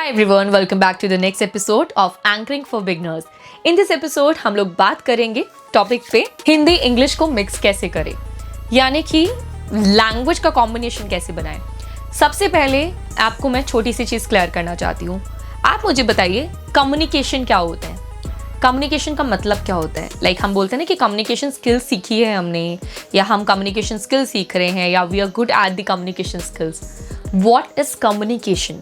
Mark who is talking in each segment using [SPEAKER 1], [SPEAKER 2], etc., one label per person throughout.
[SPEAKER 1] Hi everyone, welcome back to the next episode of Anchoring for Beginners. In this episode हम लोग बात करेंगे topic पे Hindi English को मिक्स कैसे करें, यानी कि लैंग्वेज का कॉम्बिनेशन कैसे बनाएं। सबसे पहले आपको मैं छोटी सी चीज़ क्लियर करना चाहती हूँ। आप मुझे बताइए कम्युनिकेशन क्या होता है, कम्युनिकेशन का मतलब क्या होता है। लाइक हम बोलते हैं ना कि कम्युनिकेशन स्किल्स सीखी है हमने, या हम कम्युनिकेशन स्किल्स सीख रहे हैं, या we are good at the communication skills. What is communication?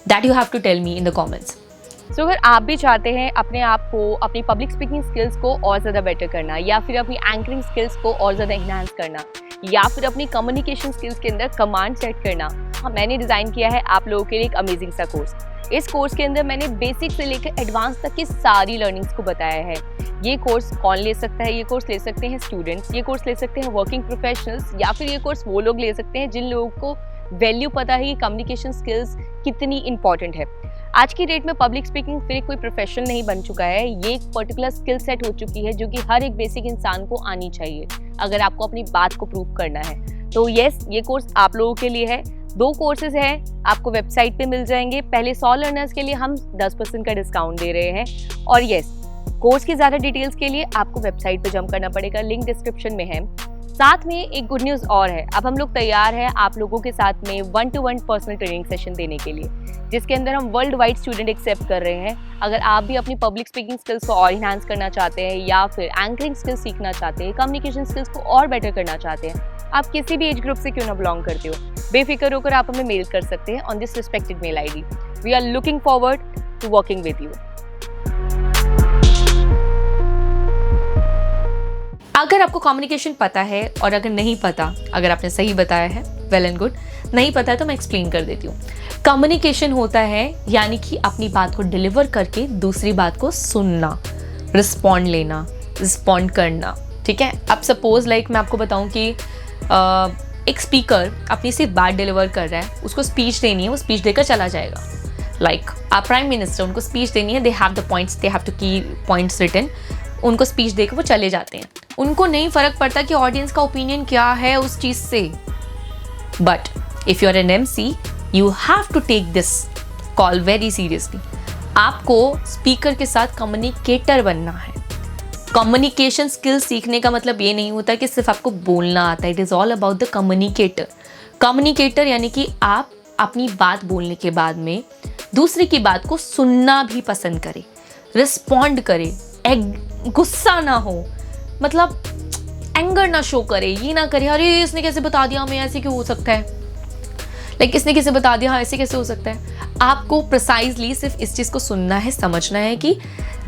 [SPEAKER 1] That you have to tell me in the comments.
[SPEAKER 2] So अगर आप भी चाहते हैं अपने आप को, अपनी पब्लिक स्पीकिंग स्किल्स को और ज़्यादा बेटर करना, या फिर अपनी एंकरिंग स्किल्स को और ज़्यादा इन्हांस करना, या फिर अपनी कम्युनिकेशन स्किल्स के अंदर कमांड सेट करना, मैंने डिज़ाइन किया है आप लोगों के लिए एक अमेजिंग सा कोर्स। इस कोर्स के अंदर मैंने बेसिक से लेकर एडवांस तक की सारी लर्निंग्स को बताया है। ये कोर्स कौन ले सकता है? ये कोर्स ले सकते हैं स्टूडेंट्स, ये कोर्स ले सकते हैं वर्किंग प्रोफेशनल्स, या फिर ये कोर्स वो लोग ले सकते हैं जिन लोगों को वैल्यू पता है कि कम्युनिकेशन स्किल्स कितनी इंपॉर्टेंट है। आज की डेट में पब्लिक स्पीकिंग फिर कोई प्रोफेशन नहीं बन चुका है, ये एक पर्टिकुलर स्किल सेट हो चुकी है जो कि हर एक बेसिक इंसान को आनी चाहिए अगर आपको अपनी बात को प्रूव करना है। तो यस, ये कोर्स आप लोगों के लिए है। 2 कोर्सेज हैं, आपको वेबसाइट पे मिल जाएंगे। पहले 100 लर्नर्स के लिए हम 10% का डिस्काउंट दे रहे हैं। और यस, कोर्स की ज़्यादा डिटेल्स के लिए आपको वेबसाइट पे जंप करना पड़ेगा, लिंक डिस्क्रिप्शन में है। साथ में एक गुड न्यूज़ और है, अब हम लोग तैयार हैं आप लोगों के साथ में 1-to-1 पर्सनल ट्रेनिंग सेशन देने के लिए, जिसके अंदर हम वर्ल्ड वाइड स्टूडेंट एक्सेप्ट कर रहे हैं। अगर आप भी अपनी पब्लिक स्पीकिंग स्किल्स को और इन्हांस करना चाहते हैं, या फिर एंकरिंग स्किल्स सीखना चाहते हैं, कम्युनिकेशन स्किल्स को और बेटर करना चाहते हैं, आप किसी भी एज ग्रुप से क्यों ना बिलोंग करते हो, बेफिक्र होकर आप हमें मेल कर सकते हैं on this respected mail ID। We are looking forward to working with you.
[SPEAKER 1] अगर आपको कम्युनिकेशन पता है, और अगर नहीं पता, अगर आपने सही बताया है वेल एंड गुड, नहीं पता है तो मैं एक्सप्लेन कर देती हूँ। कम्युनिकेशन होता है यानी कि अपनी बात को डिलीवर करके दूसरी बात को सुनना, रिस्पॉन्ड लेना, रिस्पॉन्ड करना। ठीक है, अब सपोज लाइक मैं आपको बताऊँ कि एक स्पीकर अपनी सिर्फ बात डिलीवर कर रहा है, उसको स्पीच देनी है, वो स्पीच देकर चला जाएगा। लाइक प्राइम मिनिस्टर, उनको स्पीच देनी है, they have the points, they have two key points written, उनको स्पीच देकर वो चले जाते हैं। उनको नहीं फ़र्क पड़ता कि ऑडियंस का ओपिनियन क्या है उस चीज़ से। But if you are an MC, you have to take this call very seriously. आपको स्पीकर के साथ कम्युनिकेटर बनना है। कम्युनिकेशन स्किल्स सीखने का मतलब ये नहीं होता कि सिर्फ आपको बोलना आता है। It is all about the communicator. Communicator यानी कि आप अपनी बात बोलने के बाद में दूसरे की बात को सुनना भी पसंद करें, रिस्पॉन्ड करें, गुस्सा ना हो, मतलब एंगर ना शो करे, ये ना करे अरे इसने कैसे बता दिया हमें, ऐसे क्यों हो सकता है, लाइक इसने कैसे बता दिया, हाँ ऐसे कैसे हो सकता है। आपको प्रिसाइजली सिर्फ इस चीज़ को सुनना है, समझना है कि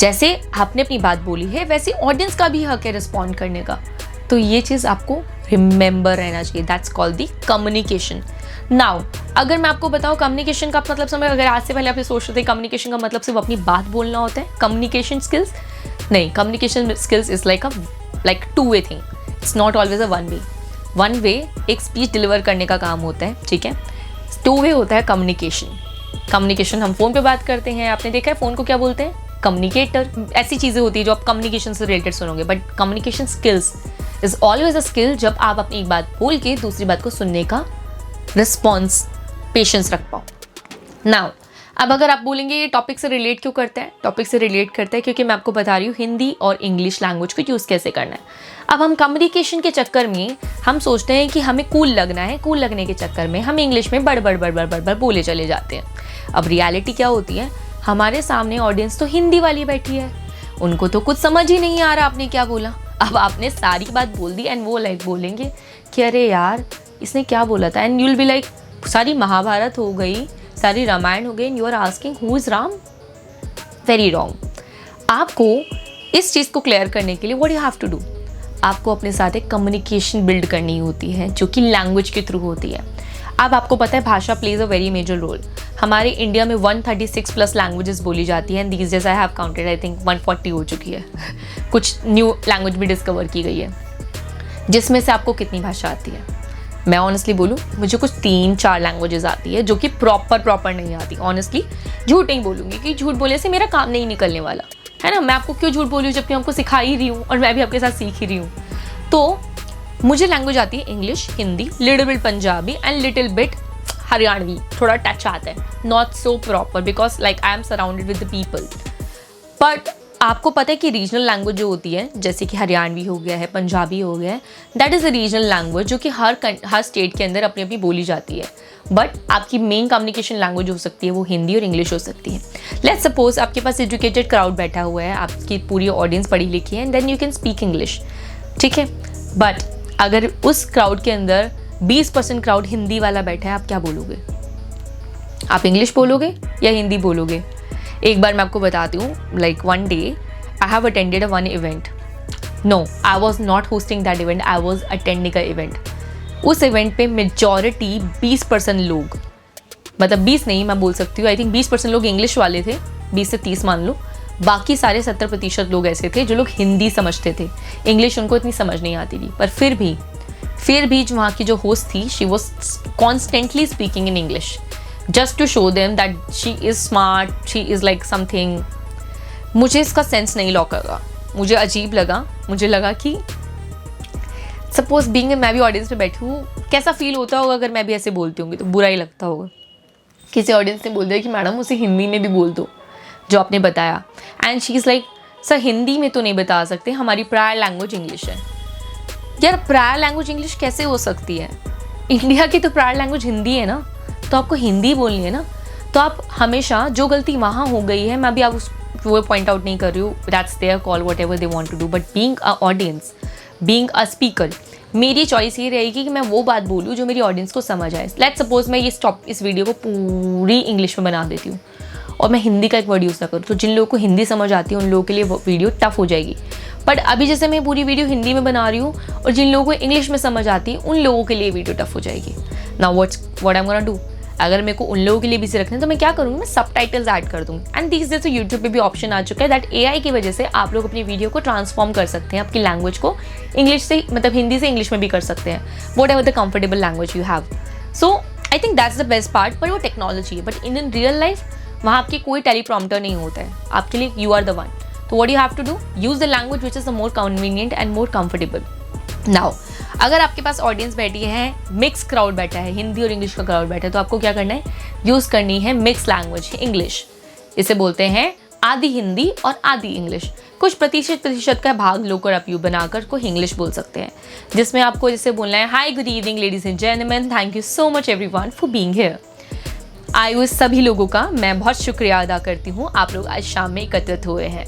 [SPEAKER 1] जैसे आपने अपनी बात बोली है वैसे ऑडियंस का भी हक है रिस्पॉन्ड करने का। तो ये चीज़ आपको रिमेंबर रहना चाहिए। That's called the communication. Now अगर मैं आपको बताऊँ कम्युनिकेशन का मतलब समझ, अगर आज से पहले आप ये सोच रहे थे कम्युनिकेशन का मतलब सिर्फ अपनी बात बोलना होता है, कम्युनिकेशन स्किल्स नहीं। Communication skills is like 2-way thing, it's not always a 1-way। 1-way एक स्पीच डिलीवर करने का काम होता है, ठीक है। 2-way होता है कम्युनिकेशन। कम्युनिकेशन हम फ़ोन पे बात करते हैं, आपने देखा है फ़ोन को क्या बोलते हैं, कम्युनिकेटर। ऐसी चीज़ें होती है जो आप कम्युनिकेशन से रिलेटेड सुनोगे। But communication skills is always a skill जब आप अपनी एक बात बोल के दूसरी बात को सुनने का रिस्पॉन्स, पेशेंस रख पाओ। नाउ अब अगर आप बोलेंगे ये टॉपिक से रिलेट क्यों करता है, टॉपिक से रिलेट करता है क्योंकि मैं आपको बता रही हूँ हिंदी और इंग्लिश लैंग्वेज को यूज़ कैसे करना है। अब हम कम्युनिकेशन के चक्कर में हम सोचते हैं कि हमें कूल लगना है, कूल लगने के चक्कर में हम इंग्लिश में बड़ बोले चले जाते हैं। अब रियलिटी क्या होती है, हमारे सामने ऑडियंस तो हिंदी वाली बैठी है, उनको तो कुछ समझ ही नहीं आ रहा आपने क्या बोला। अब आपने सारी बात बोल दी एंड वो लाइक बोलेंगे कि अरे यार इसने क्या बोला था, and you will be like सारी महाभारत हो गई, सारी रामायण हो गई, and you are asking who is Ram. Very wrong. आपको इस चीज़ को क्लियर करने के लिए what you have to do, आपको अपने साथ एक कम्युनिकेशन बिल्ड करनी होती है जो कि लैंग्वेज के थ्रू होती है। अब आपको पता है भाषा plays a very major role. हमारे इंडिया में 136+ लैंग्वेजेस बोली जाती हैं। These days I have counted, I think 140 हो चुकी है। कुछ न्यू लैंग्वेज भी डिस्कवर की गई है। जिसमें से आपको कितनी भाषा आती है? मैं ऑनेस्टली बोलूँ, मुझे कुछ 3-4 लैंग्वेजेस आती है जो कि प्रॉपर नहीं आती। ऑनेस्टली झूठ नहीं बोलूँगी कि झूठ बोलने से मेरा काम नहीं निकलने वाला है ना। मैं आपको क्यों झूठ बोलूँ जबकि हमको सिखा ही रही हूँ और मैं भी आपके साथ सीख ही रही हूँ। तो मुझे लैंग्वेज आती है English, Hindi, little bit Punjabi and little bit Haryanvi थोड़ा टच आता है, not so proper because like I am surrounded with the people. But आपको पता है कि रीजनल लैंग्वेज जो होती है, जैसे कि हरियाणवी हो गया है, पंजाबी हो गया है, that is a regional language जो कि हर स्टेट के अंदर अपनी अपनी बोली जाती है। बट आपकी मेन कम्युनिकेशन लैंग्वेज हो सकती है वो हिंदी और इंग्लिश हो सकती है। लेट्स सपोज आपके पास एजुकेटेड क्राउड बैठा हुआ है, आपकी पूरी ऑडियंस पढ़ी लिखी है, and then you can speak English, ठीक है। बट अगर उस क्राउड के अंदर 20% क्राउड हिंदी वाला बैठा है, आप क्या बोलोगे? आप इंग्लिश बोलोगे या हिंदी बोलोगे? एक बार मैं आपको बताती हूँ, like one day I have attended one event. No, I was not hosting that event, I was attending a event. उस इवेंट पे मेजॉरिटी 20% लोग, मतलब 20 नहीं मैं बोल सकती हूँ, आई थिंक 20% लोग इंग्लिश वाले थे, 20 से 30 मान लो। बाकी सारे 70% लोग ऐसे थे जो लोग हिंदी समझते थे, इंग्लिश उनको इतनी समझ नहीं आती थी। पर फिर भी जो वहाँ की जो होस्ट थी, she was constantly speaking in English just to show them that she is smart, she is like something. मुझे इसका सेंस नहीं लगा, मुझे अजीब लगा। मुझे लगा कि सपोज बीइंग मैं भी ऑडियंस में बैठी हूँ, कैसा फील होता होगा अगर मैं भी ऐसे बोलती होंगी, तो बुरा ही लगता होगा। किसी ऑडियंस ने बोल दिया कि मैडम उसे हिंदी में भी बोल दो जो आपने बताया, and she is like sir Hindi में तो नहीं बता सकते, हमारी प्रायर लैंग्वेज इंग्लिश है। यार प्रायर लैंग्वेज इंग्लिश कैसे हो सकती है? इंडिया की तो प्रायर लैंग्वेज हिंदी है ना, तो आपको हिंदी बोलनी है ना। तो आप हमेशा, जो गलती वहाँ हो गई है, मैं भी आप वो पॉइंट आउट नहीं कर रही हूँ, that's their call, whatever they want to do, but being a audience, being a speaker, मेरी चॉइस ये रहेगी कि मैं वो बात बोलूँ जो मेरी ऑडियंस को समझ आए। लेट्स सपोज मैं इस वीडियो को पूरी इंग्लिश में बना देती हूँ और मैं हिंदी का एक वर्ड यूज़ ना करूँ, तो जिन लोगों को हिंदी समझ आती है उन लोगों के लिए वीडियो टफ हो जाएगी। बट अभी जैसे मैं पूरी वीडियो हिंदी में बना रही हूँ और जिन लोगों को इंग्लिश में समझ आती है उन लोगों के लिए वीडियो टफ हो जाएगी। Now what I am gonna do, अगर मेरे को उन लोगों के लिए भी रखना है तो मैं क्या करूँगी, मैं सबटाइटल्स ऐड कर दूँगी। एंड दिस डेज तो यूट्यूब पे भी ऑप्शन आ चुका है दैट एआई की वजह से आप लोग अपनी वीडियो को ट्रांसफॉर्म कर सकते हैं, आपकी लैंग्वेज को इंग्लिश से, मतलब हिंदी से इंग्लिश में भी कर सकते हैं, what ever the comfortable language you have. So I think that's the best part. पर वो टेक्नोलॉजी है, बट इन रियल लाइफ वहाँ आपके कोई टेलीप्रॉम्प्टर नहीं होता है, आपके लिए यू आर द वन। तो what you have to do, use the language which is the more convenient and more comfortable. Now अगर आपके पास ऑडियंस बैठी है, मिक्स क्राउड बैठा है, हिंदी और इंग्लिश का क्राउड बैठा है, तो आपको क्या करना है, यूज़ करनी है मिक्स लैंग्वेज, इंग्लिश। इसे बोलते हैं आधी हिंदी और आधी इंग्लिश। कुछ प्रतिशत का भाग लोकर आप यू बनाकर को इंग्लिश बोल सकते हैं, जिसमें आपको जैसे बोलना है, high good evening ladies and gentleman, thank you so much everyone for being here. आए हुए सभी लोगों का मैं बहुत शुक्रिया अदा करती हूँ, आप लोग आज शाम में एकत्रित हुए हैं।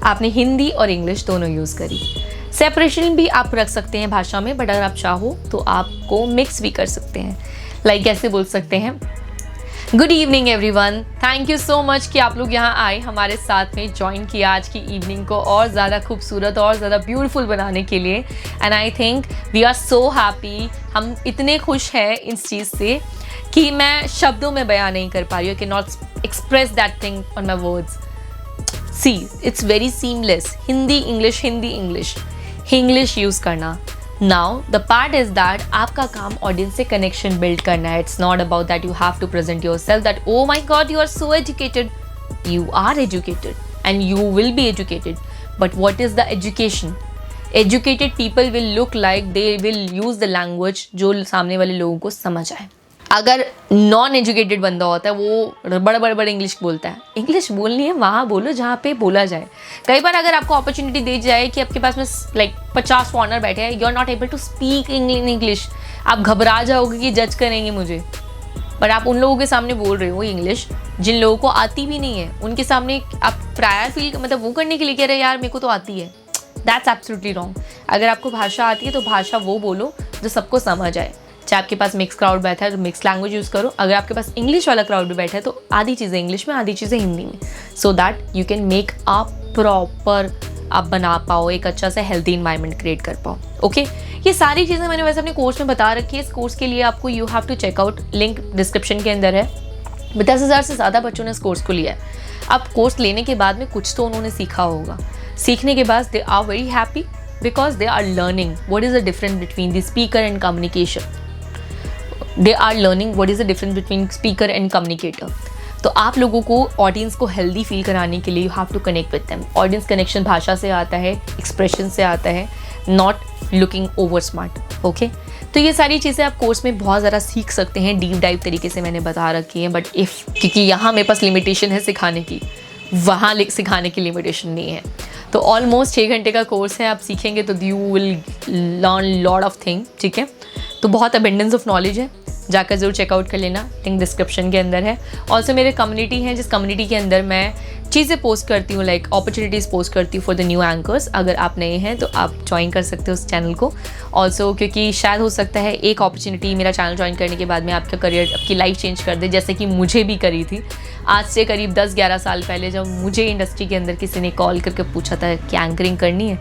[SPEAKER 1] आपने हिंदी और इंग्लिश दोनों यूज़ करी। सेपरेशन भी आप रख सकते हैं भाषा में, बट अगर आप चाहो तो आपको मिक्स भी कर सकते हैं। लाइक कैसे बोल सकते हैं, good evening everyone, thank you so much कि आप लोग यहाँ आए, हमारे साथ में ज्वाइन किया आज की इवनिंग को और ज़्यादा खूबसूरत और ज़्यादा ब्यूटीफुल बनाने के लिए। And I think we are so happy, हम इतने खुश हैं इस चीज़ से कि मैं शब्दों में बयान नहीं कर पा रही हूँ, can not express that thing on my words. See it's very seamless, Hindi English, Hindi English, English use करना। Now the part is that आपका काम ऑडियंस से कनेक्शन बिल्ड करना है। It's not about that you have to present yourself that oh my God you are so educated. You are educated and you will be educated, but what is the education? Educated people will look like they will use the language जो सामने वाले लोगों को समझ आए। अगर non educated बंदा होता है वो बड़ा इंग्लिश बोलता है, इंग्लिश बोलनी है वहाँ बोलो जहाँ पे बोला जाए। कई बार अगर आपको अपॉर्चुनिटी दी जाए कि आपके पास में लाइक 50 फॉरनर बैठे हैं, you are not able to speak in English, आप घबरा जाओगे कि जज करेंगे मुझे, पर आप उन लोगों के सामने बोल रहे हो इंग्लिश जिन लोगों को आती भी नहीं है, उनके सामने आप प्रायर फील मतलब वो करने के लिए कह रहे हैं यार मेरे को तो आती है। That's absolutely wrong. अगर आपको भाषा आती है तो भाषा वो बोलो जो सबको समझ आए। चाहे आपके पास मिक्स क्राउड बैठा है तो मिक्स लैंग्वेज यूज़ करो, अगर आपके पास इंग्लिश वाला क्राउड भी बैठा है तो आधी चीज़ें इंग्लिश में आधी चीज़ें हिंदी में, so that you can make a proper, आप बना पाओ एक अच्छा सा हेल्दी इन्वायरमेंट क्रिएट कर पाओ। ओके ये सारी चीज़ें मैंने वैसे अपने कोर्स में बता रखी है। इस कोर्स के लिए आपको you have to check out, link description के अंदर है। 10,000 से ज़्यादा बच्चों ने इस कोर्स को लिया है। अब कोर्स लेने के बाद में कुछ तो उन्होंने सीखा होगा, सीखने के बाद they are very happy because they are learning what is the difference between the speaker and communication. They are learning what is the difference between speaker and communicator. तो आप लोगों को ऑडियंस को हेल्दी फील कराने के लिए you have to connect with them. Audience connection भाषा से आता है, एक्सप्रेशन से आता है, not looking over smart. Okay तो ये सारी चीज़ें आप कोर्स में बहुत ज़्यादा सीख सकते हैं, डीप डाइव तरीके से मैंने बता रखी है। बट क्योंकि यहाँ मेरे पास लिमिटेशन है सिखाने की, वहाँ सिखाने की लिमिटेशन नहीं है। तो ऑलमोस्ट 6 घंटे का कोर्स है, आप सीखेंगे तो you will learn lot of thing, ठीक है। तो बहुत अबेंडेंस ऑफ नॉलेज है, जाकर ज़रूर चेकआउट कर लेना, लिंक डिस्क्रिप्शन के अंदर है। ऑल्सो मेरे कम्युनिटी है, जिस कम्युनिटी के अंदर मैं चीज़ें पोस्ट करती हूँ, लाइक अपॉर्चुनिटीज़ पोस्ट करती हूँ फॉर द न्यू एंकर्स। अगर आप नए हैं तो आप ज्वाइन कर सकते हो उस चैनल को। ऑल्सो क्योंकि शायद हो सकता है एक अपॉर्चुनिटी मेरा चैनल ज्वाइन करने के बाद में आपका करियर, आपकी लाइफ चेंज कर दे, जैसे कि मुझे भी करी थी। आज से करीब 10-11 साल पहले जब मुझे इंडस्ट्री के अंदर किसी ने कॉल करके पूछा था कि एंकरिंग करनी है,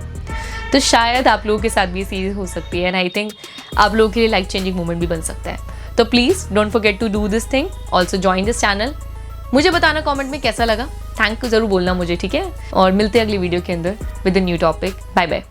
[SPEAKER 1] तो शायद आप लोगों के साथ भी चीज़ हो सकती है। एंड आई थिंक आप लोगों के लिए लाइफ चेंजिंग मोमेंट भी बन सकता है। तो please don't forget to do this thing, also join this channel. मुझे बताना कमेंट में कैसा लगा, थैंक यू ज़रूर बोलना मुझे, ठीक है। और मिलते हैं अगली वीडियो के अंदर with a new topic. Bye bye.